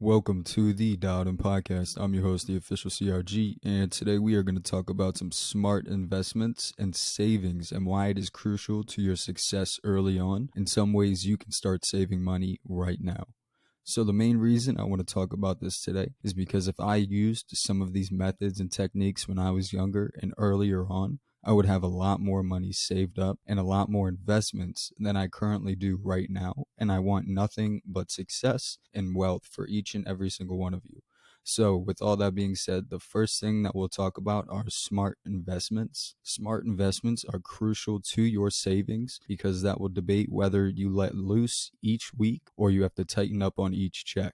Welcome to the Dowden Podcast. I'm your host, the official CRG, and today we are going to talk about some smart investments and savings and why it is crucial to your success early on. In some ways, you can start saving money right now. So the main reason I want to talk about this today is because if I used some of these methods and techniques when I was younger and earlier on, I would have a lot more money saved up and a lot more investments than I currently do right now. And I want nothing but success and wealth for each and every single one of you. So, with all that being said, the first thing that we'll talk about are smart investments. Smart investments are crucial to your savings because that will debate whether you let loose each week or you have to tighten up on each check.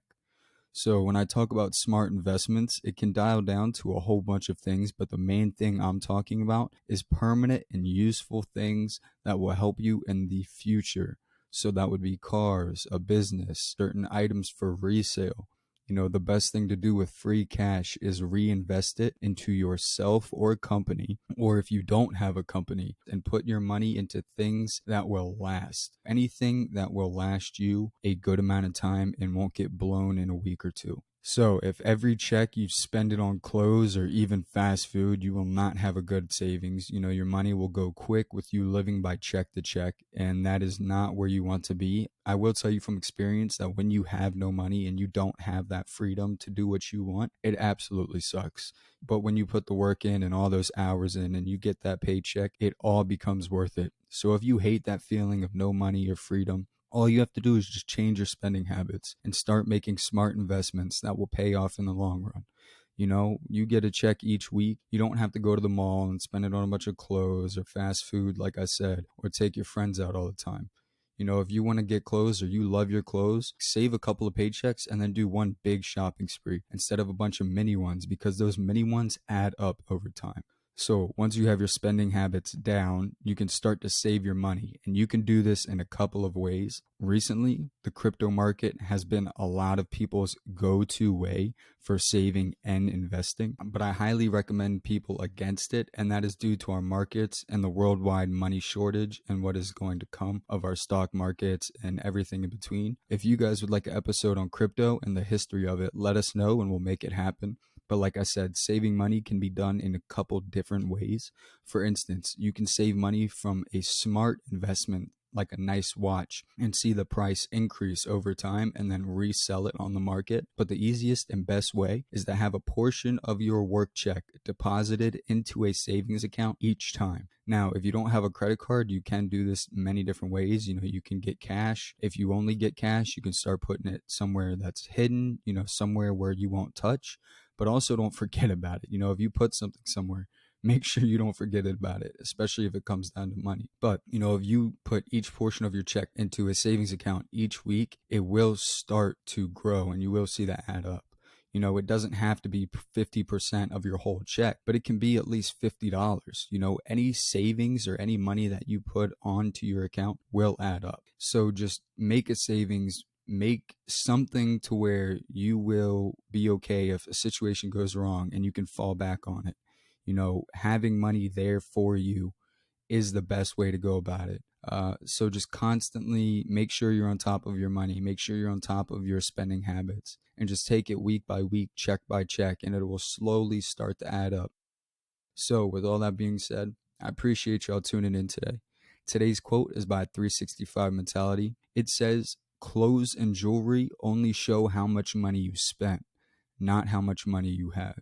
So when I talk about smart investments, it can dial down to a whole bunch of things, but the main thing I'm talking about is permanent and useful things that will help you in the future. So that would be cars, a business, certain items for resale. The best thing to do with free cash is reinvest it into yourself or company, or if you don't have a company, and put your money into things that will last. Anything that will last you a good amount of time and won't get blown in a week or two. So if every check you spend it on clothes or even fast food, you will not have a good savings. Your money will go quick with you living by check to check, and that is not where you want to be. I will tell you from experience that when you have no money and you don't have that freedom to do what you want, it absolutely sucks. But when you put the work in and all those hours in and you get that paycheck, it all becomes worth it. So if you hate that feeling of no money or freedom, all you have to do is just change your spending habits and start making smart investments that will pay off in the long run. You get a check each week. You don't have to go to the mall and spend it on a bunch of clothes or fast food, like I said, or take your friends out all the time. If you want to get clothes or you love your clothes, save a couple of paychecks and then do one big shopping spree instead of a bunch of mini ones, because those mini ones add up over time. So once you have your spending habits down, you can start to save your money. And you can do this in a couple of ways. Recently, the crypto market has been a lot of people's go-to way for saving and investing. But I highly recommend people against it. And that is due to our markets and the worldwide money shortage and what is going to come of our stock markets and everything in between. If you guys would like an episode on crypto and the history of it, let us know and we'll make it happen. But like I said, saving money can be done in a couple different ways. For instance, you can save money from a smart investment like a nice watch and see the price increase over time and then resell it on the market. But the easiest and best way is to have a portion of your work check deposited into a savings account each time. Now, if you don't have a credit card, you can do this many different ways. You can get cash. If you only get cash, you can start putting it somewhere that's hidden, somewhere where you won't touch. But also don't forget about it. If you put something somewhere, make sure you don't forget about it, especially if it comes down to money. But, if you put each portion of your check into a savings account each week, it will start to grow and you will see that add up. It doesn't have to be 50% of your whole check, but it can be at least $50. Any savings or any money that you put onto your account will add up. So just make a savings, make something to where you will be okay if a situation goes wrong and you can fall back on it. Having money there for you is the best way to go about it. So just constantly make sure you're on top of your money, make sure you're on top of your spending habits, and just take it week by week, check by check, and it will slowly start to add up. So with all that being said, I appreciate y'all tuning in today. Today's quote is by 365 Mentality. It says, "Clothes and jewelry only show how much money you spent, not how much money you have."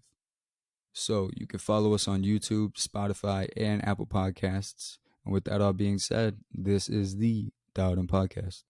So you can follow us on YouTube, Spotify, and Apple Podcasts. And with that all being said, this is the Dowden Podcast.